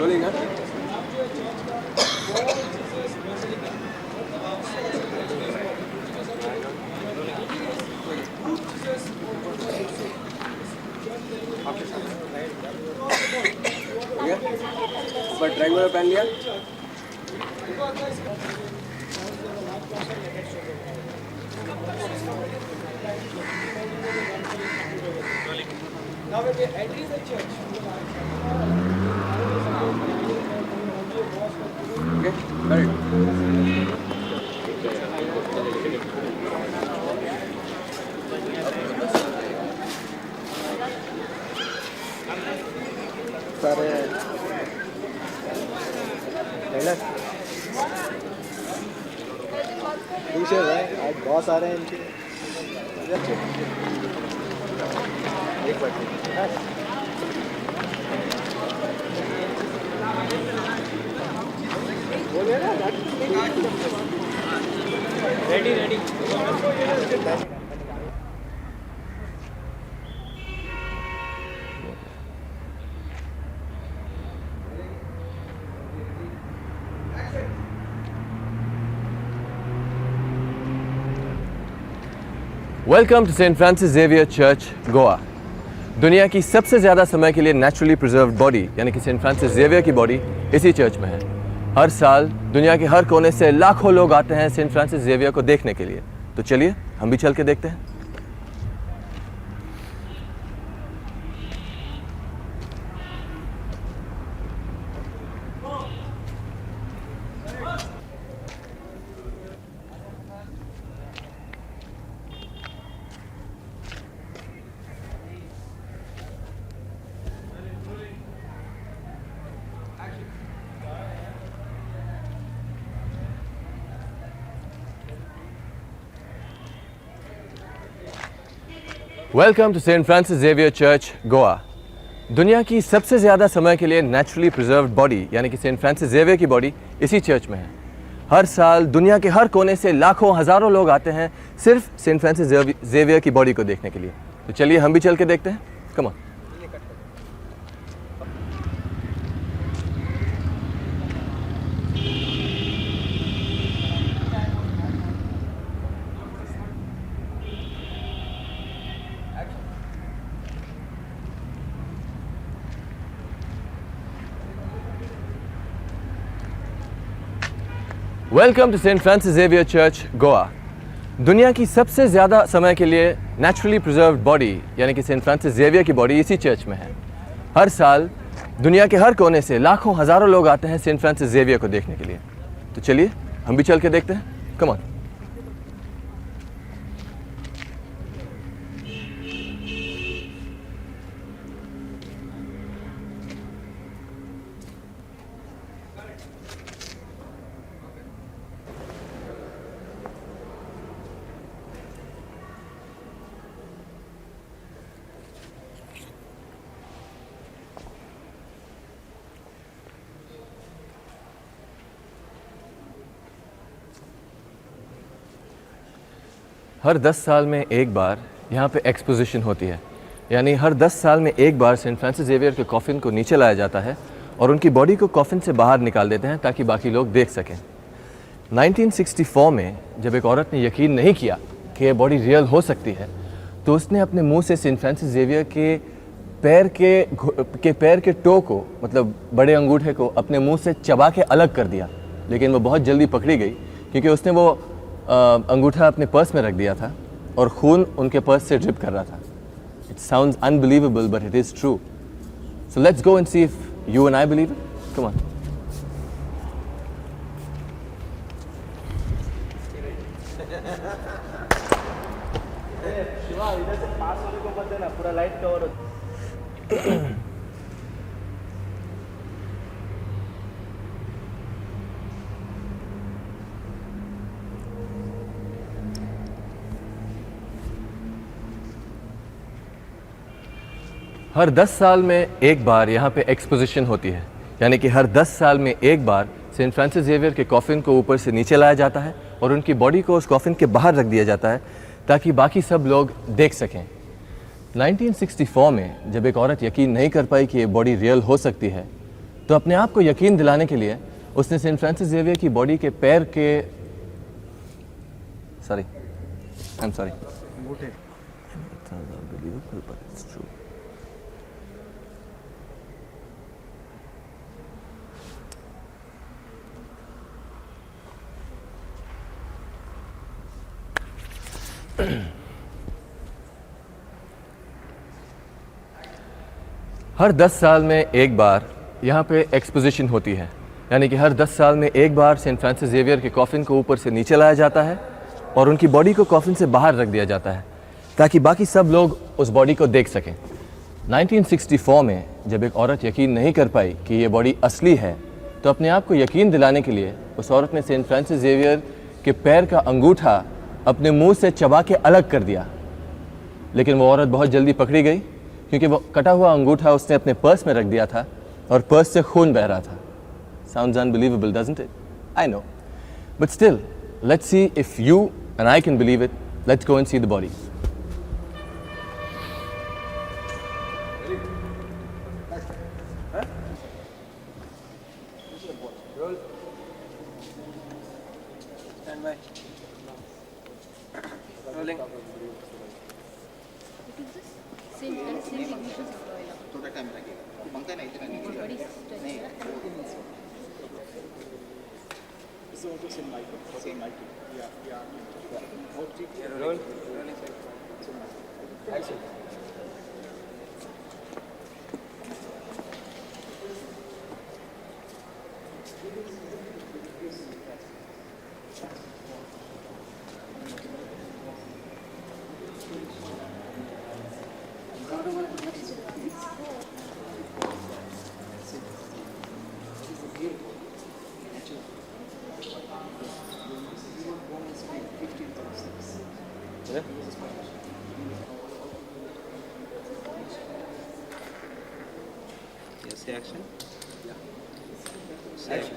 Rolling है। पर triangular पहन लिया। Now when we enter the church, Okay, very good. सारे पूछे भाई आज बहुत सारे हैं इनके एक बार ready, ready. Welcome to Saint Francis Xavier church Goa. दुनिया की सबसे ज़्यादा समय के लिए नेचुरली प्रिजर्व्ड बॉडी यानी कि सेंट फ्रांसिस जेवियर की बॉडी इसी चर्च में है। हर साल दुनिया के हर कोने से लाखों लोग आते हैं सेंट फ्रांसिस जेवियर को देखने के लिए। तो चलिए हम भी चल के देखते हैं। Welcome to Saint Francis Xavier church Goa. दुनिया की सबसे ज़्यादा समय के लिए नेचुरली प्रिजर्व्ड बॉडी यानी कि सेंट फ्रांसिस जेवियर की बॉडी इसी चर्च में है। हर साल दुनिया के हर कोने से लाखों हज़ारों लोग आते हैं सिर्फ सेंट फ्रांसिस जेवियर की बॉडी को देखने के लिए। तो चलिए हम भी चल के देखते हैं। Come on. Welcome to Saint Francis Xavier church Goa. दुनिया की सबसे ज़्यादा समय के लिए नेचुरली प्रिजर्व्ड बॉडी यानी कि सेंट फ्रांसिस जेवियर की बॉडी इसी चर्च में है। हर साल दुनिया के हर कोने से लाखों हज़ारों लोग आते हैं सेंट फ्रांसिस जेवियर को देखने के लिए। तो चलिए हम भी चल के देखते हैं। Come on. हर 10 साल में एक बार यहाँ पे एक्सपोजिशन होती है, यानी हर 10 साल में एक बार सेंट फ्रांसिस जेवियर के कॉफिन को नीचे लाया जाता है और उनकी बॉडी को कॉफिन से बाहर निकाल देते हैं ताकि बाकी लोग देख सकें। 1964 में जब एक औरत ने यकीन नहीं किया कि ये बॉडी रियल हो सकती है तो उसने अपने मुंह से सेंट फ्रांसिस जेवियर के पैर के टो को, मतलब बड़े अंगूठे को, अपने मुंह से चबा के अलग कर दिया। लेकिन वो बहुत जल्दी पकड़ी गई क्योंकि उसने वो अंगूठा अपने पर्स में रख दिया था और खून उनके पर्स से ड्रिप कर रहा था। It sounds unbelievable but it is true. So let's go and see if you and I believe it. Come on. Shiva इधर से पास वाले को मत देना, पूरा लाइट कवर हो। हर 10 साल में एक बार यहाँ पे एक्सपोजिशन होती है, यानी कि हर 10 साल में एक बार सेंट फ्रांसिस जेवियर के कॉफिन को ऊपर से नीचे लाया जाता है और उनकी बॉडी को उस कॉफिन के बाहर रख दिया जाता है ताकि बाकी सब लोग देख सकें। 1964 में जब एक औरत यकीन नहीं कर पाई कि ये बॉडी रियल हो सकती है तो अपने आप को यकीन दिलाने के लिए उसने सेंट फ्रांसिस जेवियर की बॉडी के पैर के सॉरी आई एम सॉरी हर 10 साल में एक बार यहाँ पे एक्सपोजिशन होती है, यानी कि हर 10 साल में एक बार सेंट फ्रांसिस जेवियर के कॉफिन को ऊपर से नीचे लाया जाता है और उनकी बॉडी को कॉफिन से बाहर रख दिया जाता है ताकि बाकी सब लोग उस बॉडी को देख सकें। 1964 में जब एक औरत यकीन नहीं कर पाई कि ये बॉडी असली है, तो अपने आप को यकीन दिलाने के लिए उस औरत ने सेंट फ्रांसिस जेवियर के पैर का अंगूठा अपने मुंह से चबा के अलग कर दिया। लेकिन वो औरत बहुत जल्दी पकड़ी गई क्योंकि वो कटा हुआ अंगूठा उसने अपने पर्स में रख दिया था और पर्स से खून बह रहा था। Sounds unbelievable, doesn't it? I know. But still, let's see if you and I can believe it. Let's go and see the body. Roll. Stand by. Rolling. Same technician थोड़ा टाइम लगेगा, मांगता नहीं इतना नहीं बड़ी नहीं Roll. Action. Yes, action. Action.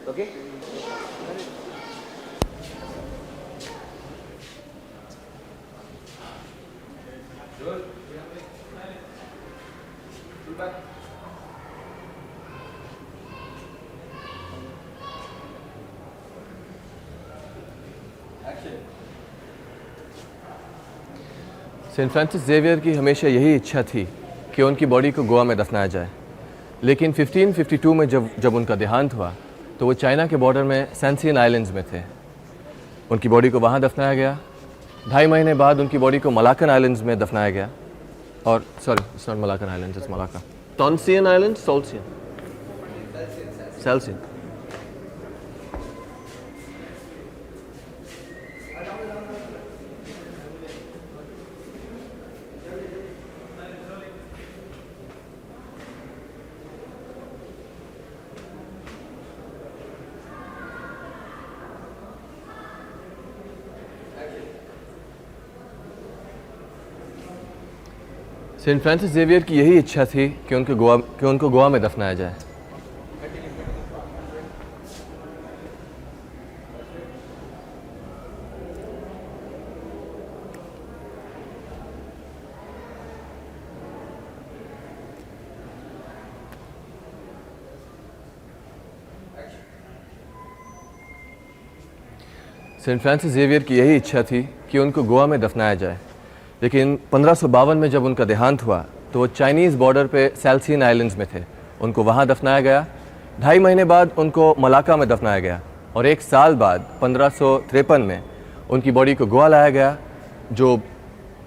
Okay? Saint Francis Xavier की हमेशा यही इच्छा थी कि उनकी बॉडी को गोवा में दफनाया जाए, लेकिन 1552 में जब उनका देहांत हुआ तो वो चाइना के बॉर्डर में सैनसियन आइलैंड्स में थे। उनकी बॉडी को वहाँ दफनाया गया। 2.5 महीने बाद उनकी बॉडी को मलाकन आइलैंड्स में दफनाया गया। और sorry, it's not Malacan islands, it's Malacca, Tonsian island, Solsian, Selsian. Saint Francis Xavier की यही इच्छा थी कि उनको गोवा में दफनाया जाए। सेंट फ्रांसिस जेवियर की यही इच्छा थी कि उनको गोवा में दफनाया जाए, लेकिन 1552 में जब उनका देहांत हुआ तो वो चाइनीज़ बॉर्डर पे सैल्सियन आइलैंड्स में थे। उनको वहाँ दफनाया गया। 2.5 महीने बाद उनको मलाका में दफनाया गया और 1 साल बाद 1553 में उनकी बॉडी को गोवा लाया गया, जो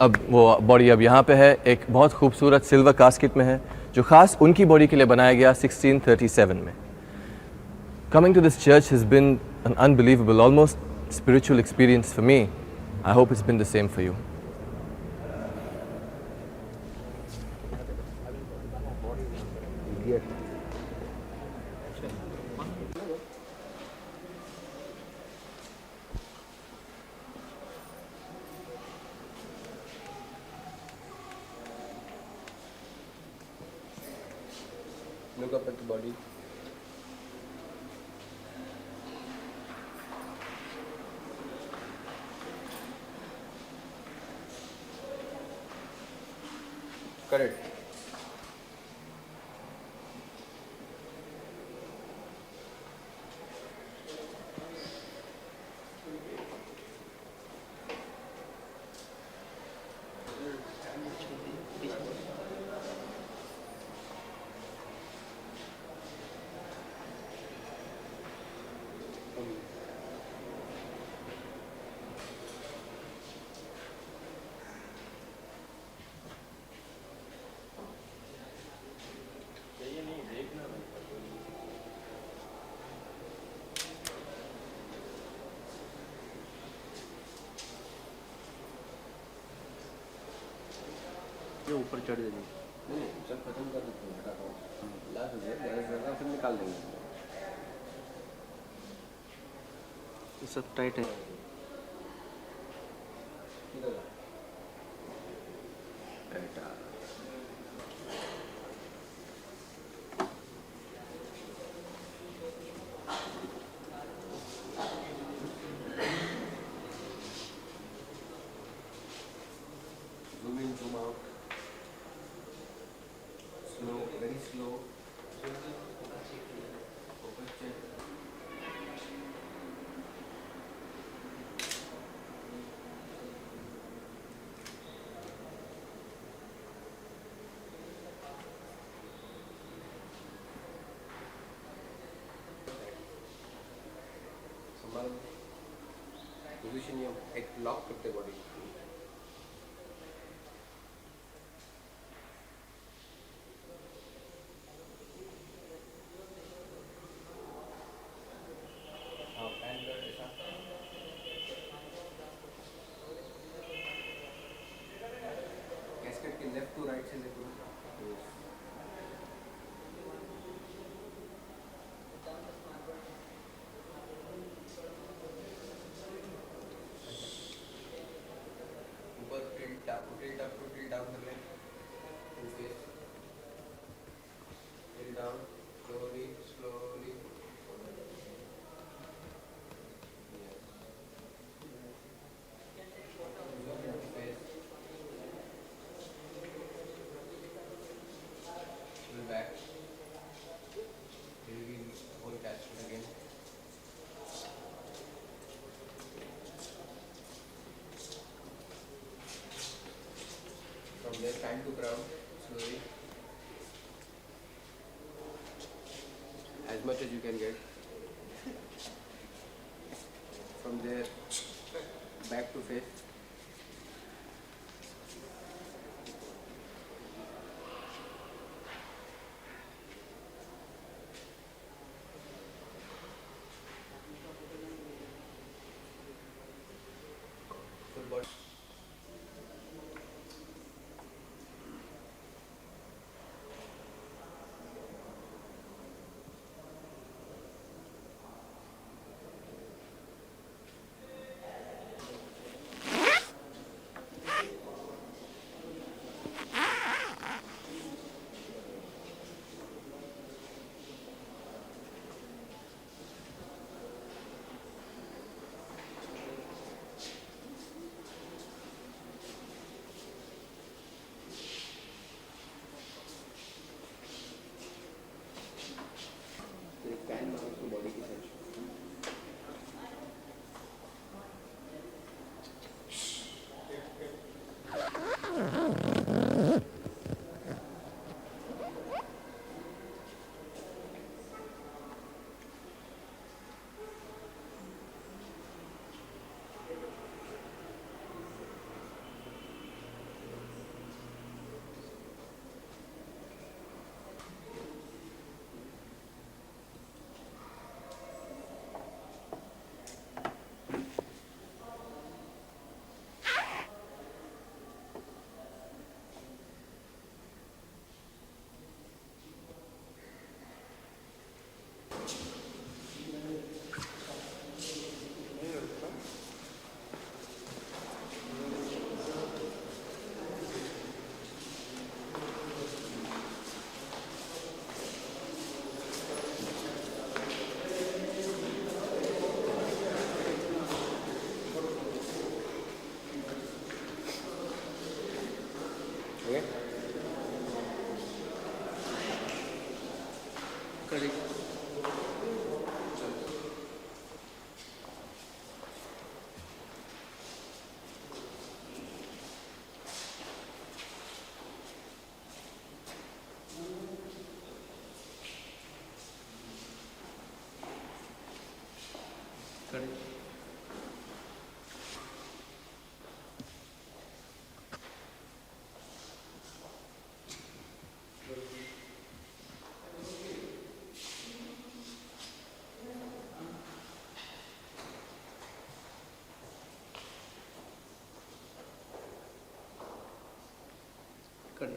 अब वो बॉडी अब यहाँ पे है, एक बहुत खूबसूरत सिल्वर कास्केट में है, जो ख़ास उनकी बॉडी के लिए बनाया गया 1637 में। Coming to this church has been an unbelievable, almost spiritual experience for me. I hope it's been the same for you. body. Correct. ये ऊपर चढ़ जाएगी। नहीं चल खत्म कर देते हैं, हटा दो। लास्ट हो जाए, ज़्यादा से ज़्यादा फिर निकाल देंगे। ये सब टाइट है। किधर? बेटा zoom in, zoom out. Slow, very slow. Focus check. संभाल पोजीशन ये एक लॉक करते बॉडी कैस्केट के लेफ्ट टू राइट से देखो ऊपर tilt up to tilt down कर ले to face tilt down slowly slowly back. Here we whole catchment again. From there, time to ground slowly, as much as you can get. From there, back to face. Full body. कड़े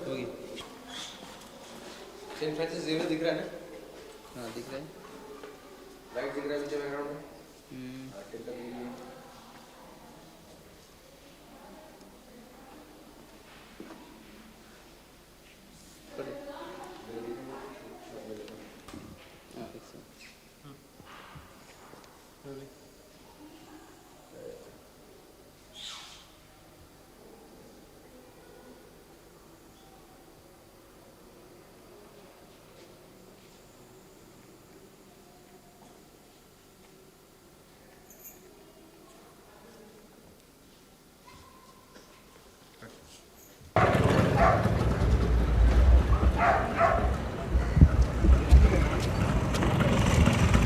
होगी Saint Francis Xavier दिख रहा है ना? हाँ दिख रहा है राइट दिख रहा है पीछे बैकग्राउंड में? हम्म, हाँ, टिल्ट अप लीजिए। कड़े हाँ एक सेकंड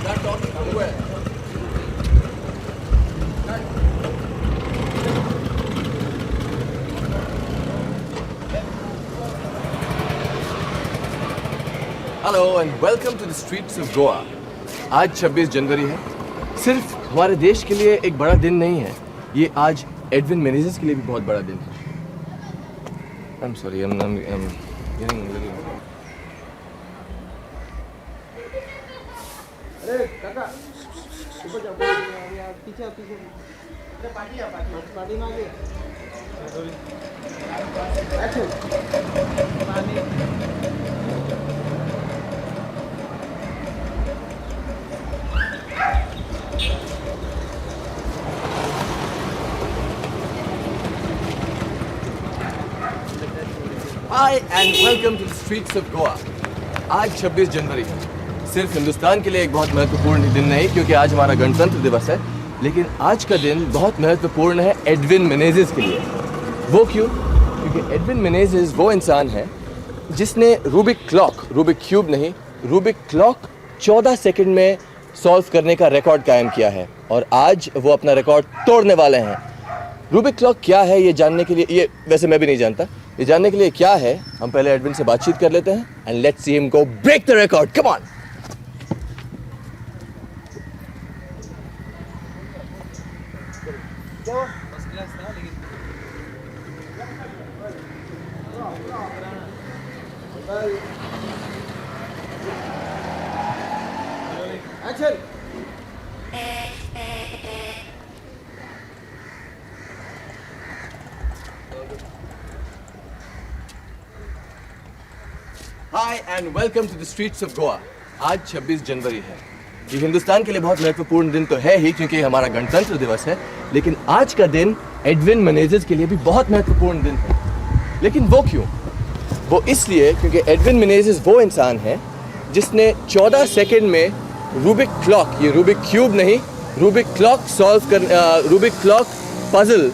That topic हुआ है। Hello and welcome to the streets of Goa. आज 26 जनवरी है। सिर्फ हमारे देश के लिए एक बड़ा दिन नहीं है, ये आज एडविन मेनेजेस के लिए भी बहुत बड़ा दिन है। I'm sorry, I'm getting a little... अरे काका ऊपर जाओ, पीछे पीछे अरे पार्टी में आगे Hi and welcome to the streets of Goa। आज 26 जनवरी है। सिर्फ हिंदुस्तान के लिए एक बहुत महत्वपूर्ण दिन नहीं, क्योंकि आज हमारा गणतंत्र दिवस है, लेकिन आज का दिन बहुत महत्वपूर्ण है एडविन मेनेजेस के लिए। वो क्यों? क्योंकि एडविन मेनेजेस वो इंसान है जिसने रूबिक क्यूब नहीं, रूबिक क्लॉक 14 सेकंड में सॉल्व करने का रिकॉर्ड कायम किया है, और आज वो अपना रिकॉर्ड तोड़ने वाले हैं। रूबिक क्लॉक क्या है ये जानने के लिए, ये वैसे मैं भी नहीं जानता, ये जानने के लिए क्या है हम पहले एडविन से बातचीत कर लेते हैं and let's see him go break the record. Come on. First class था लेकिन action hi and welcome to the streets of Goa. आज 26 जनवरी है। ये हिंदुस्तान के लिए बहुत महत्वपूर्ण दिन तो है ही, क्योंकि हमारा गणतंत्र दिवस है, लेकिन आज का दिन एडविन मेनेजेस के लिए भी बहुत महत्वपूर्ण दिन है। लेकिन वो क्यों? वो इसलिए क्योंकि एडविन मेनेजेस वो इंसान है जिसने 14 सेकंड में रूबिक क्लॉक, ये रूबिक क्यूब नहीं, रूबिक क्लॉक पजल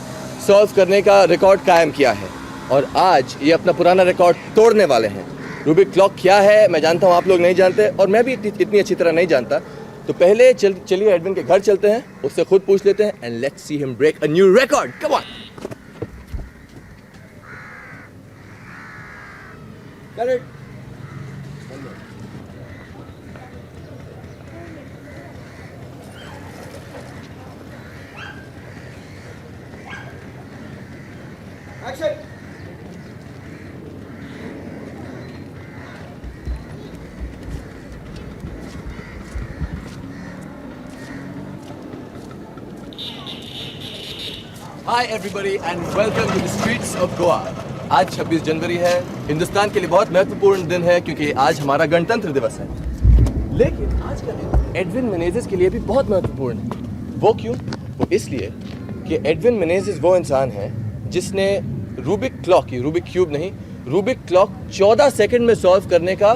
सॉल्व करने का रिकॉर्ड कायम किया है, और आज ये अपना पुराना रिकॉर्ड तोड़ने वाले हैं। रूबिक क्लॉक क्या है मैं जानता हूँ, आप लोग नहीं जानते, और मैं भी इतनी अच्छी तरह नहीं जानता। तो पहले चलिए एडविन के घर चलते हैं, उससे खुद पूछ लेते हैं and let's see him break a new record. Come on. Action hi everybody and welcome to the streets of Goa. आज 26 जनवरी है। हिंदुस्तान के लिए बहुत महत्वपूर्ण दिन है, क्योंकि आज हमारा गणतंत्र दिवस है। लेकिन आज का दिन एडविन मेनेजेस के लिए भी बहुत महत्वपूर्ण है। वो क्यों? वो इसलिए कि एडविन मेनेजेस वो इंसान है जिसने रूबिक क्लॉक, ये रूबिक क्यूब नहीं, रूबिक क्लॉक 14 सेकंड में सॉल्व करने का